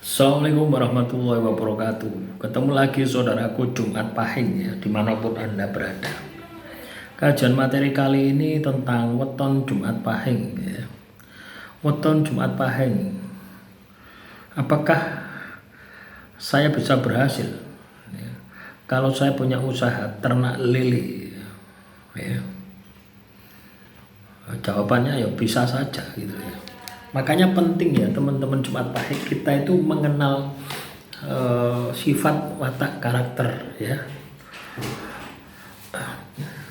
Assalamualaikum warahmatullahi wabarakatuh. Ketemu lagi saudaraku Jumat Pahing ya, dimanapun Anda berada. Kajian materi kali ini tentang weton Jumat Pahing ya. Weton Jumat Pahing. Apakah saya bisa berhasil ya, kalau saya punya usaha ternak lele ya? Jawabannya ya bisa saja gitu ya. Makanya penting ya teman-teman Jumat Pahing kita itu mengenal sifat watak karakter ya,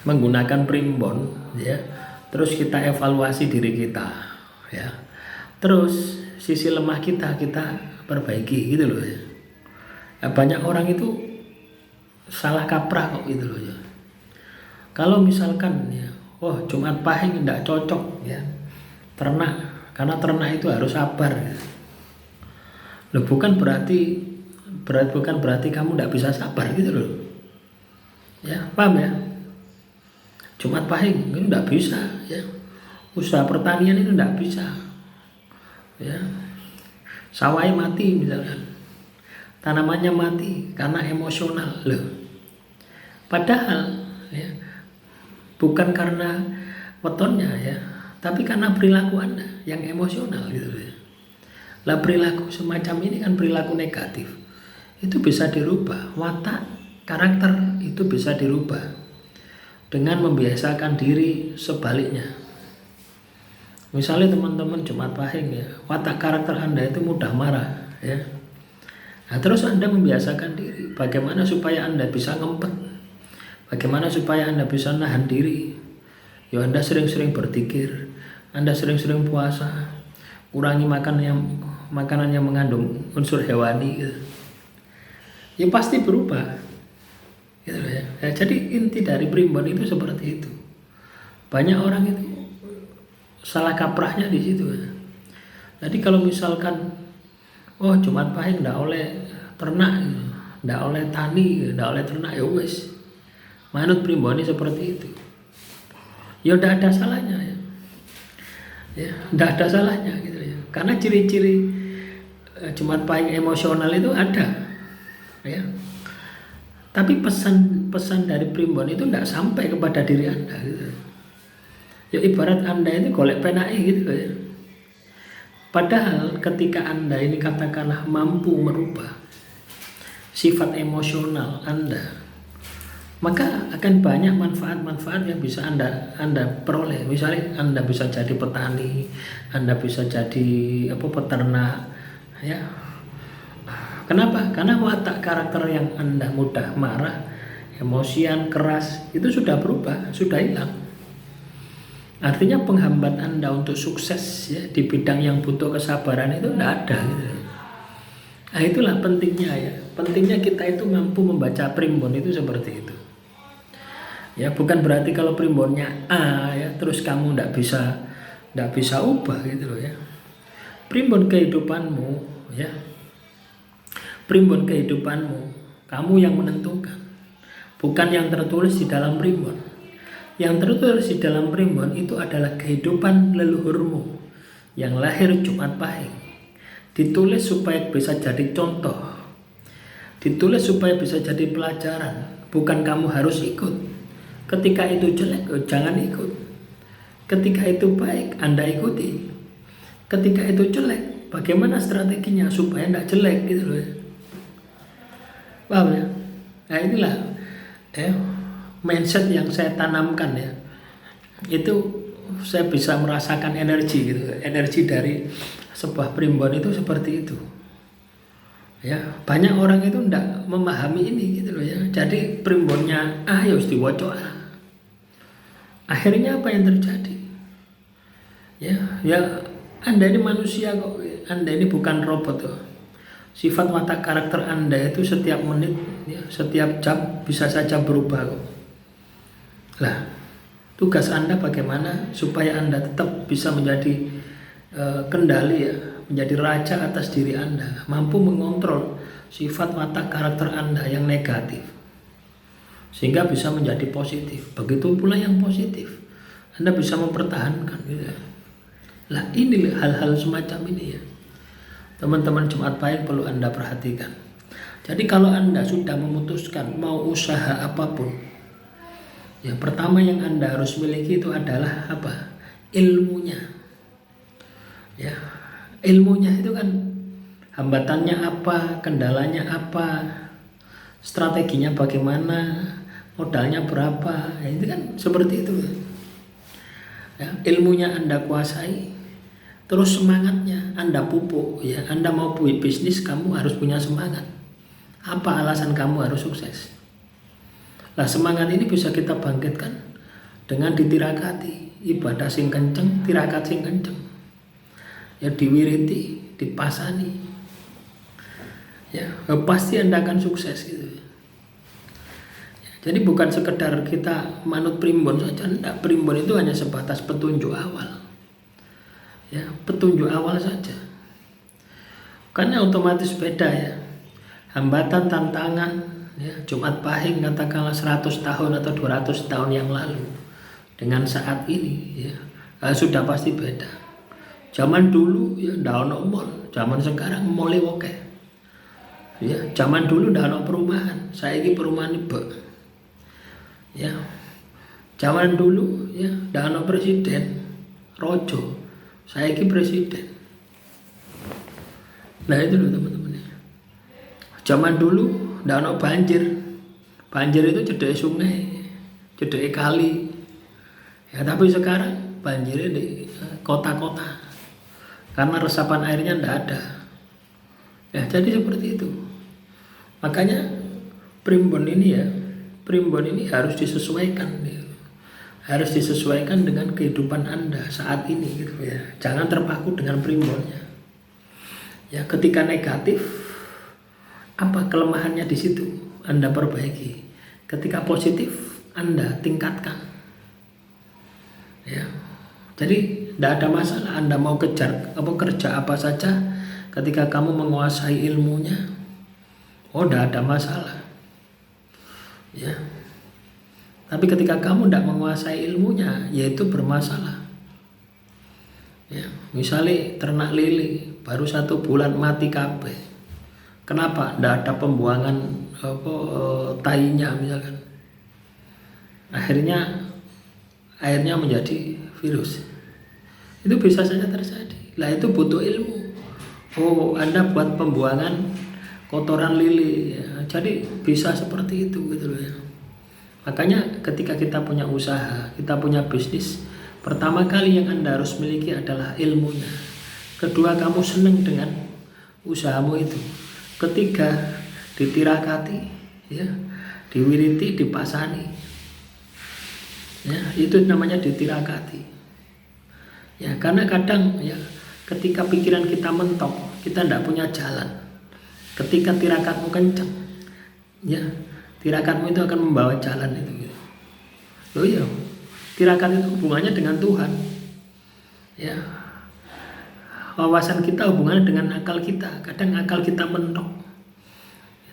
menggunakan primbon ya, terus kita evaluasi diri kita ya, terus sisi lemah kita perbaiki gitu loh ya. Banyak orang itu salah kaprah kok gitu loh ya. Kalau misalkan ya, Jumat Pahing tidak cocok ya ternak, karena ternak itu harus sabar ya. Loh, bukan berarti kamu tidak bisa sabar gitu loh ya, paham ya? Jumat Pahing itu tidak bisa ya, usaha pertanian itu tidak bisa ya, sawahnya mati misalkan, tanamannya mati karena emosional loh, padahal ya bukan karena wetonnya ya, tapi karena perilaku Anda yang emosional gitu ya. Lah perilaku semacam ini kan perilaku negatif. Itu bisa dirubah, watak karakter itu bisa dirubah dengan membiasakan diri sebaliknya. Misalnya teman-teman Jumat Pahing ya, watak karakter Anda itu mudah marah ya. Nah, terus Anda membiasakan diri bagaimana supaya Anda bisa ngempet, bagaimana supaya Anda bisa nahan diri. Ya Anda sering-sering berzikir, Anda sering-sering puasa, kurangi makanan yang mengandung unsur hewani gitu. Ya pasti berubah gitu ya. Jadi inti dari primbon itu seperti itu. Banyak orang itu salah kaprahnya di situ ya. Jadi kalau misalkan Jumat Pahing ndak oleh ternak gitu, ndak oleh tani, ndak oleh ternak, ya wes manut primboni seperti itu. Ya udah ada salahnya ya, udah ada salahnya gitu ya, karena ciri-ciri Jumat Pahing emosional itu ada ya, tapi pesan dari primbon itu tidak sampai kepada diri Anda gitu ya. Ibarat Anda itu golek penai gitu ya, padahal ketika Anda ini katakanlah mampu merubah sifat emosional Anda, maka akan banyak manfaat-manfaat yang bisa Anda peroleh. Misalnya Anda bisa jadi petani, Anda bisa jadi peternak ya. Kenapa? Karena watak karakter yang Anda mudah marah, emosian, keras itu sudah berubah, sudah hilang. Artinya penghambat Anda untuk sukses ya di bidang yang butuh kesabaran itu tidak ada gitu. Nah, itulah pentingnya ya. Pentingnya kita itu mampu membaca primbon itu seperti itu. Ya, bukan berarti kalau primbonnya A ya terus kamu tidak bisa ubah gitu loh ya. Primbon kehidupanmu ya, primbon kehidupanmu kamu yang menentukan, bukan yang tertulis di dalam primbon. Yang tertulis di dalam primbon itu adalah kehidupan leluhurmu yang lahir Jumat Pahing, ditulis supaya bisa jadi contoh, ditulis supaya bisa jadi pelajaran. Bukan kamu harus ikut. Ketika itu jelek, jangan ikut. Ketika itu baik, Anda ikuti. Ketika itu jelek, bagaimana strateginya supaya tidak jelek gitu loh ya. Paham ya? Nah inilah mindset yang saya tanamkan ya. Itu saya bisa merasakan energi gitu. Energi dari sebuah primbon itu seperti itu. Ya, banyak orang itu tidak memahami ini gitu loh ya. Jadi primbonnya ya harus diwaca. Akhirnya apa yang terjadi? Ya Anda ini manusia kok. Anda ini bukan robot kok. Sifat watak karakter Anda itu setiap menit, ya, setiap jam bisa saja berubah kok. Lah, tugas Anda bagaimana supaya Anda tetap bisa menjadi kendali ya, menjadi raja atas diri Anda, mampu mengontrol sifat watak karakter Anda yang negatif sehingga bisa menjadi positif. Begitu pula yang positif Anda bisa mempertahankan gitu. Lah ini hal-hal semacam ini ya. Teman-teman Jumat Pahing perlu Anda perhatikan. Jadi kalau Anda sudah memutuskan mau usaha apapun, yang pertama yang Anda harus miliki itu adalah apa? Ilmunya. Ya, ilmunya itu kan hambatannya apa, kendalanya apa, strateginya bagaimana, modalnya berapa, ya, itu kan seperti itu. Ya, ilmunya Anda kuasai, terus semangatnya Anda pupuk. Ya, Anda mau buat bisnis, kamu harus punya semangat. Apa alasan kamu harus sukses? Nah, semangat ini bisa kita bangkitkan dengan ditirakati, ibadah sing kenceng, tirakat sing kenceng. Ya, diwiriti, dipasani. Ya, pasti Anda akan sukses gitu. Jadi bukan sekedar kita manut primbon saja, enggak. Primbon itu hanya sebatas petunjuk awal. Ya, petunjuk awal saja. Karena otomatis beda ya. Hambatan, tantangan, ya, Jumat Pahing katakanlah 100 tahun atau 200 tahun yang lalu dengan saat ini ya, sudah pasti beda. Zaman dulu ya ndak ono mall, zaman sekarang mulai oke. Ya, zaman dulu ndak ono perumahan, saiki perumahan ibu. Ya, zaman dulu ya ndak ono presiden, rojo, saiki presiden. Nah itu loh teman-teman. Zaman dulu ndak ono banjir, banjir itu cedek sungai, cedek kali. Ya, tapi sekarang banjirnya di kota-kota karena resapan airnya ndak ada. Ya, jadi seperti itu. Makanya primbon ini harus disesuaikan, harus disesuaikan dengan kehidupan Anda saat ini gitu ya. Jangan terpaku dengan primbonnya. Ya, ketika negatif, apa kelemahannya di situ Anda perbaiki. Ketika positif, Anda tingkatkan. Ya, jadi tidak ada masalah Anda mau kerja apa saja, ketika kamu menguasai ilmunya, tidak ada masalah. Ya, tapi ketika kamu tidak menguasai ilmunya, yaitu bermasalah. Ya, misalnya ternak lele baru 1 bulan mati kabeh. Kenapa? Tidak ada pembuangan tainya misalkan. Airnya menjadi virus. Itu bisa saja terjadi. Lah itu butuh ilmu. Anda buat pembuangan kotoran lele, ya. Jadi bisa seperti itu gitu loh ya. Makanya ketika kita punya usaha, kita punya bisnis, pertama kali yang Anda harus miliki adalah ilmunya. Kedua, kamu senang dengan usahamu itu. Ketiga, ditirakati, ya, diwiriti, dipasani. Ya, itu namanya ditirakati. Ya, karena kadang ya ketika pikiran kita mentok, kita tidak punya jalan. Ketika tirakatmu kencang, ya, tirakatmu itu akan membawa jalan itu. Loh iya, tirakat itu hubungannya dengan Tuhan. Ya, wawasan kita hubungannya dengan akal kita. Kadang akal kita mentok.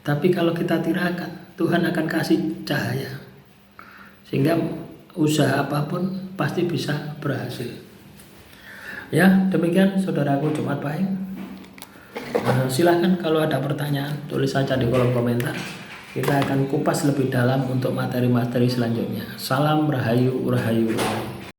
Tapi kalau kita tirakat, Tuhan akan kasih cahaya. Sehingga usaha apapun pasti bisa berhasil. Ya, demikian saudaraku Jumat Pahing. Silahkan kalau ada pertanyaan tulis saja di kolom komentar. Kita akan kupas lebih dalam untuk materi-materi selanjutnya. Salam Rahayu, Rahayu, Rahayu.